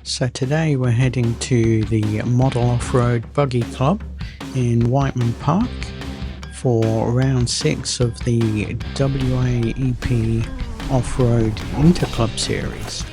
So today we're heading to the Model Off-Road Buggy Club in Whiteman Park for round 6 of the WA EP Offroad Interclub series.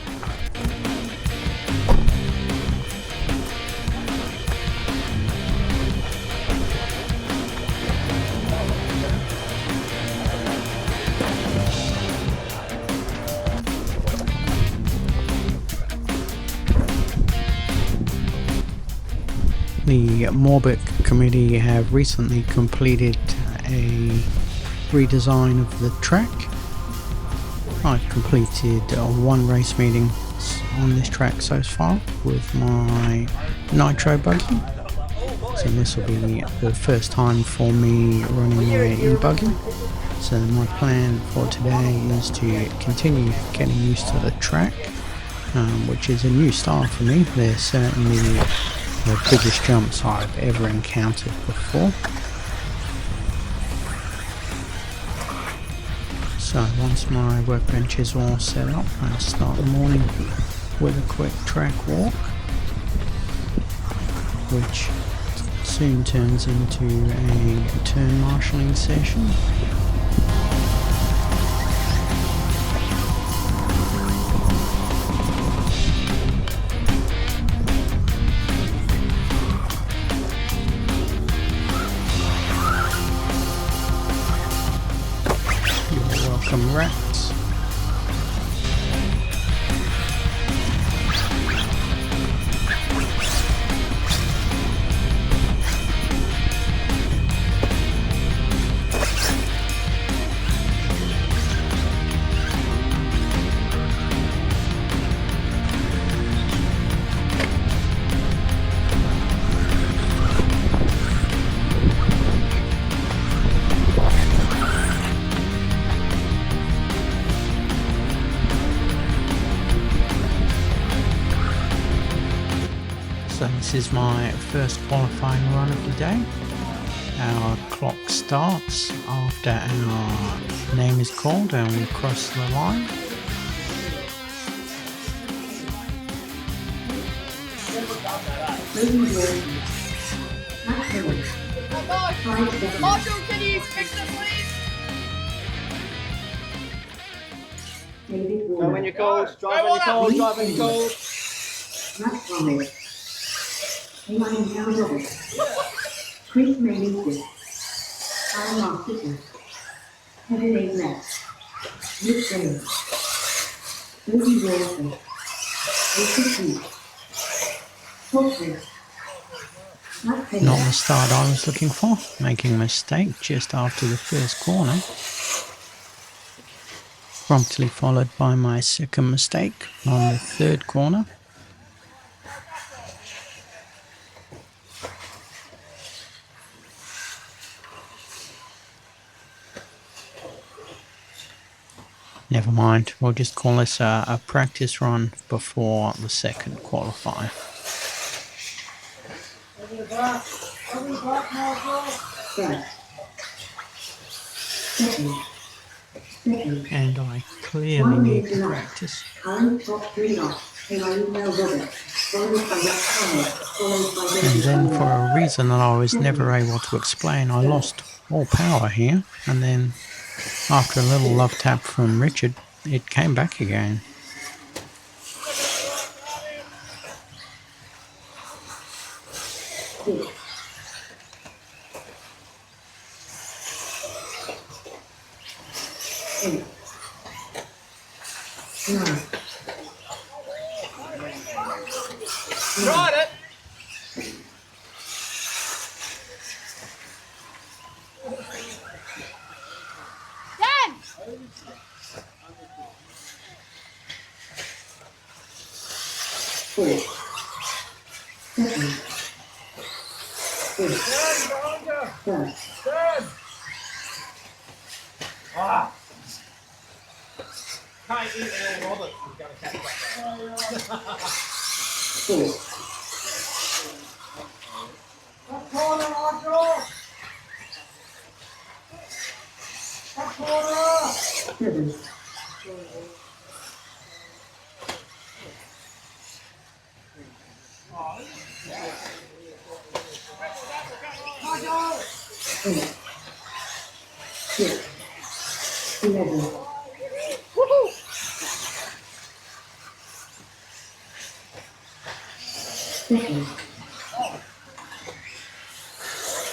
The MORBC committee have recently completed a redesign of the track. I've completed one race meeting on this track so far with my nitro buggy, so this will be the first time for me running an EBuggy. So my plan for today is to continue getting used to the track, which is a new style for me. They're certainly the biggest jumps I've ever encountered before. So once my workbench is all set up, I'll start the morning with a quick track walk, which soon turns into a turn marshalling session. Welcome, rats. So this is my first qualifying run of the day. Our clock starts after our name is called and we cross the line. Marshall, can you fix it, please? Go when you're cold, drive when you're cold, drive when you're cold. Anyone in town of it? Chris Mason, Alan Martin, Heather A. Left, Nick James, Lucy Wilson, Lucy Keith, Not the start I was looking for, making a mistake just after the first corner. Promptly followed by my second mistake on the third corner. Never mind, we'll just call this a practice run before the second qualifier. And I clearly need to practice. And then for a reason that I was never able to explain, I lost all power here, and then after a little love tap from Richard, it came back again. Got it! Can't eat it all, Robert. You've got to catch that. That corner, Marshall! That corner! 8, 6, 11, 7,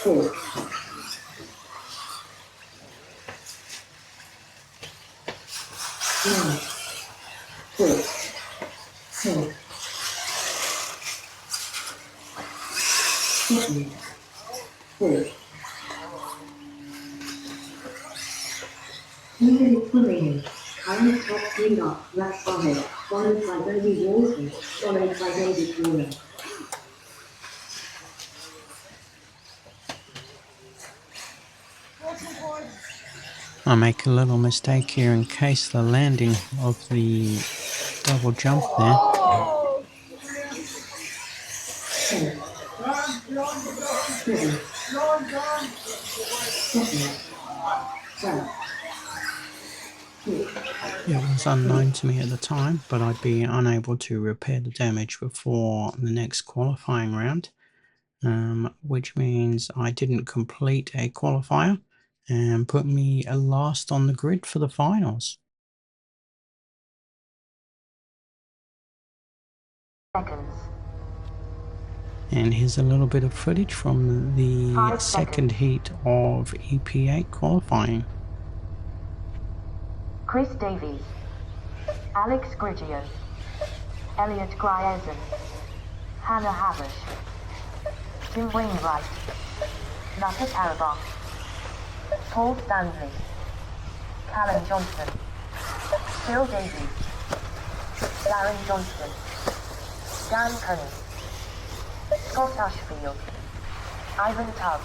4, 9, 4, 10, 7, 4. 2 minutes remaining. Current top 3 knots, left solid, followed by Bernie Walton, followed by David Warner. I make a little mistake here in case the landing of the double jump there. 10, 7, 6, 5, 6, It was unknown to me at the time, but I'd be unable to repair the damage before the next qualifying round, which means I didn't complete a qualifier and put me last on the grid for the finals. Seconds. And here's a little bit of footage from the 5 second seconds. heat of EP qualifying. Chris Davies, Alex Grigio, Elliot Grieson, Hannah Havish, Tim Wainwright, Nata Parabon, Paul Stanley, Callum Johnson, Phil Davies, Darren Johnston, Dan Cunning, Scott Ashfield, Ivan Tubb.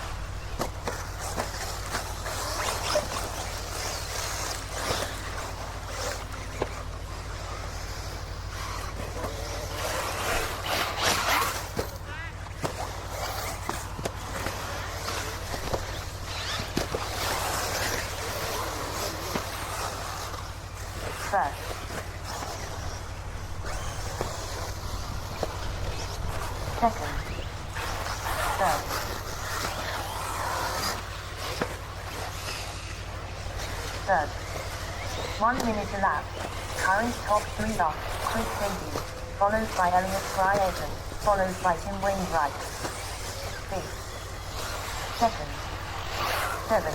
First. Second. Third. Third. 1 minute elapsed. Current top 3 off. Chris Davies, followed by Elliot Grieson, followed by Tim Wainwright. 6. Second. 7.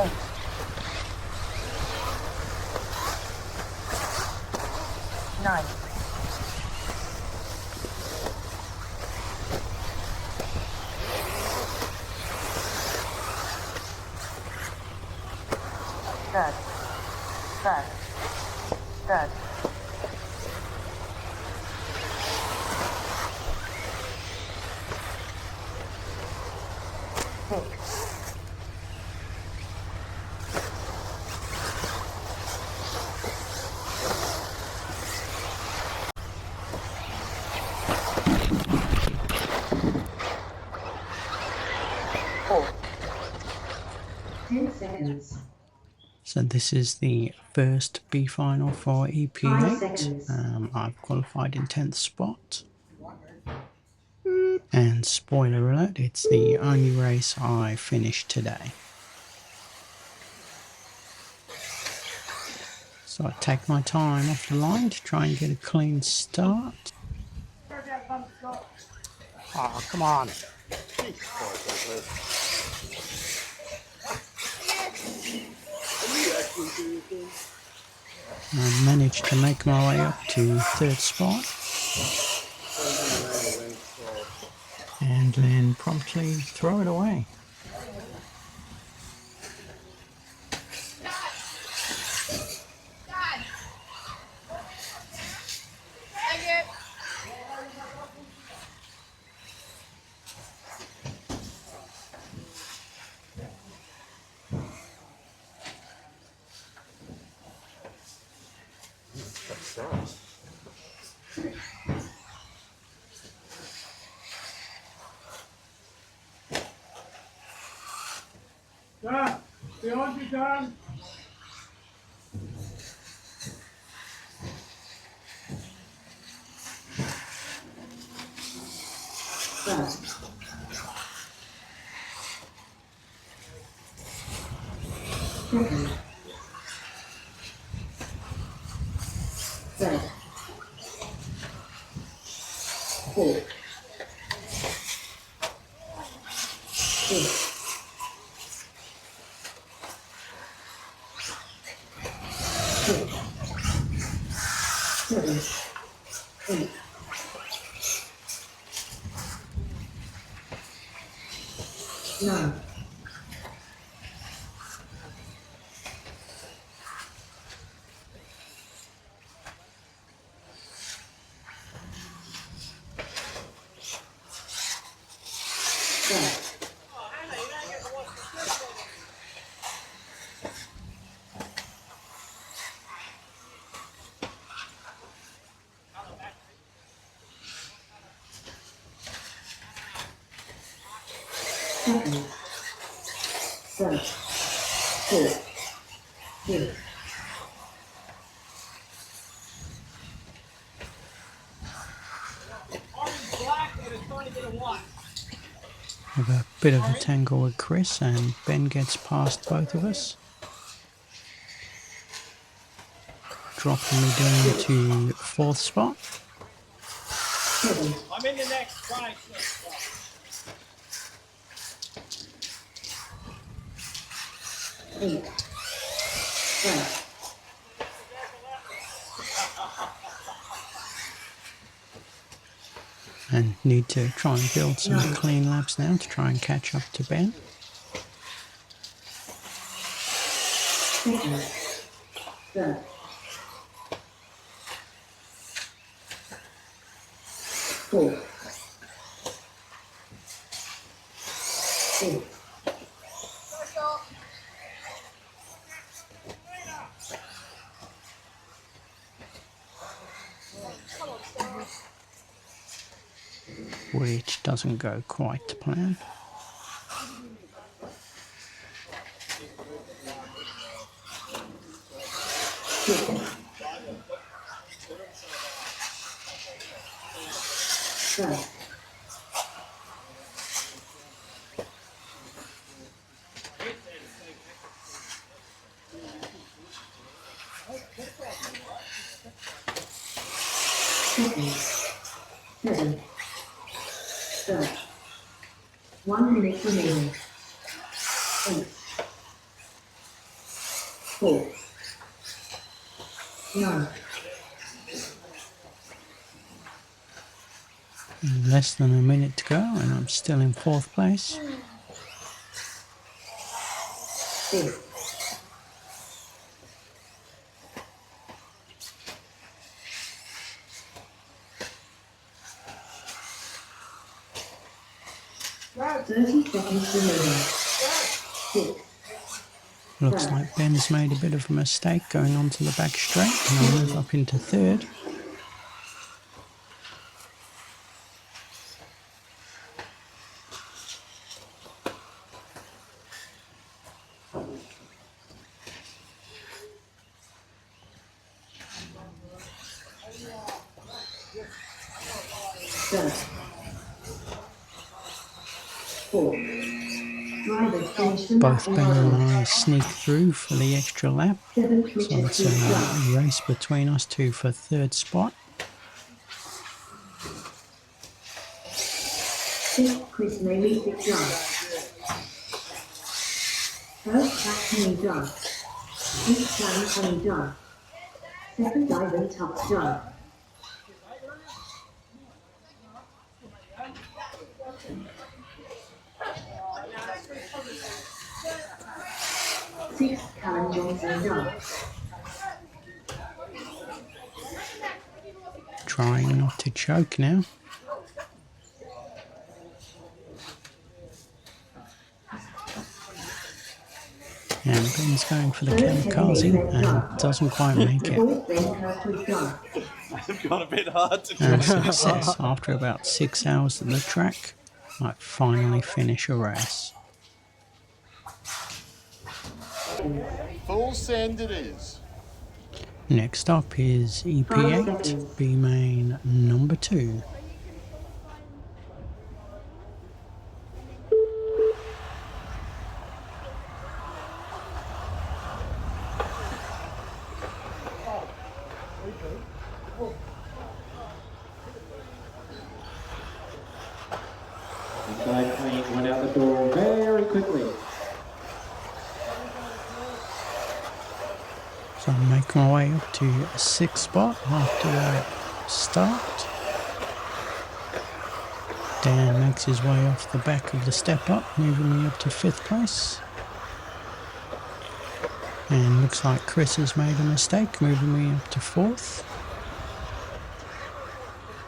8. 9. 3rd. 3rd. 6. 4. 10 seconds. So this is the first B final for 5 EP8. seconds. I've qualified in 10th spot. And spoiler alert, it's the only race I finished today. So I take my time off the line to try and get a clean start. Oh, come on. I managed to make my way up to 3rd spot. And then promptly throw it away. Dan, behind you, Dan. Second. Third. Fourth. Fifth. Sixth. Seventh. Eighth. Ninth. 2nd, 3rd, 4th, 5th. Have a bit of a tangle with Chris, and Ben gets past both of us, dropping me down to 4th spot. 7, I'm in the next right. 8, 12. And need to try and build some clean laps now to try and catch up to Ben. 2nd, 3rd, 4th, 5th. Which doesn't go quite to plan. Third, second, 7, 3rd. 1 minute remaining. 8, 4, 9. Less than a minute to go, and I'm still in 4th place. 5th. 30 seconds remaining. 6, Looks like Ben's made a bit of a mistake going onto the back straight, and I'll move up into 3rd. third. 4. Drivers finish the Both lap Ben in and order. I sneak through for the extra lap, 7 so Chris it's Estes a race between us two for 3rd spot. 6th Chris Maylie drive. 1st track Penny drive. 5th time Penny drive. 2nd Ivan Tuck drive. 6th Callum Johnson drive. Trying not to choke now. And Ben's going for the kamikaze and doesn't quite make it. 4th Ben Kirkwood drive. I've gone a bit hard to And success, after about 6 hours at the track, I finally finish a race. full send it is. Next up is EP B Main number 2. So I'm making my way up to a 6th spot after the start. Dan makes his way off the back of the step up, moving me up to 5th place. And looks like Chris has made a mistake, moving me up to 4th.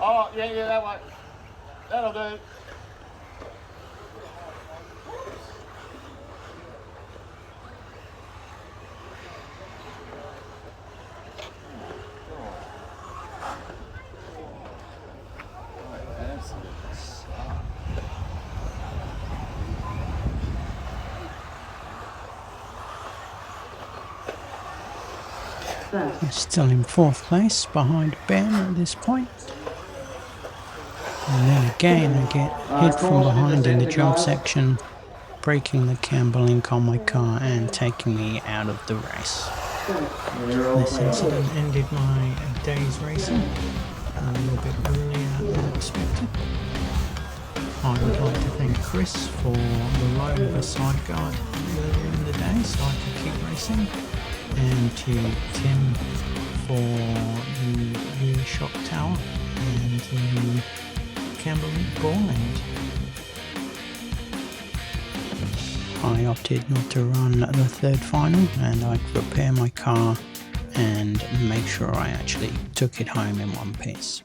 Oh, yeah, that way. That'll do. I'm still in 4th place behind Ben at this point. And then again I get hit from behind in the jump section, breaking the camber link on my car and taking me out of the race. This incident ended my day's racing a little bit earlier than expected. I would like to thank Chris for the loan of a sideguard earlier in the day so I could keep racing, and to Tim for the rear shock tower and the camber link ball end. I opted not to run the 3rd final, and I'd repair my car and make sure I actually took it home in one piece.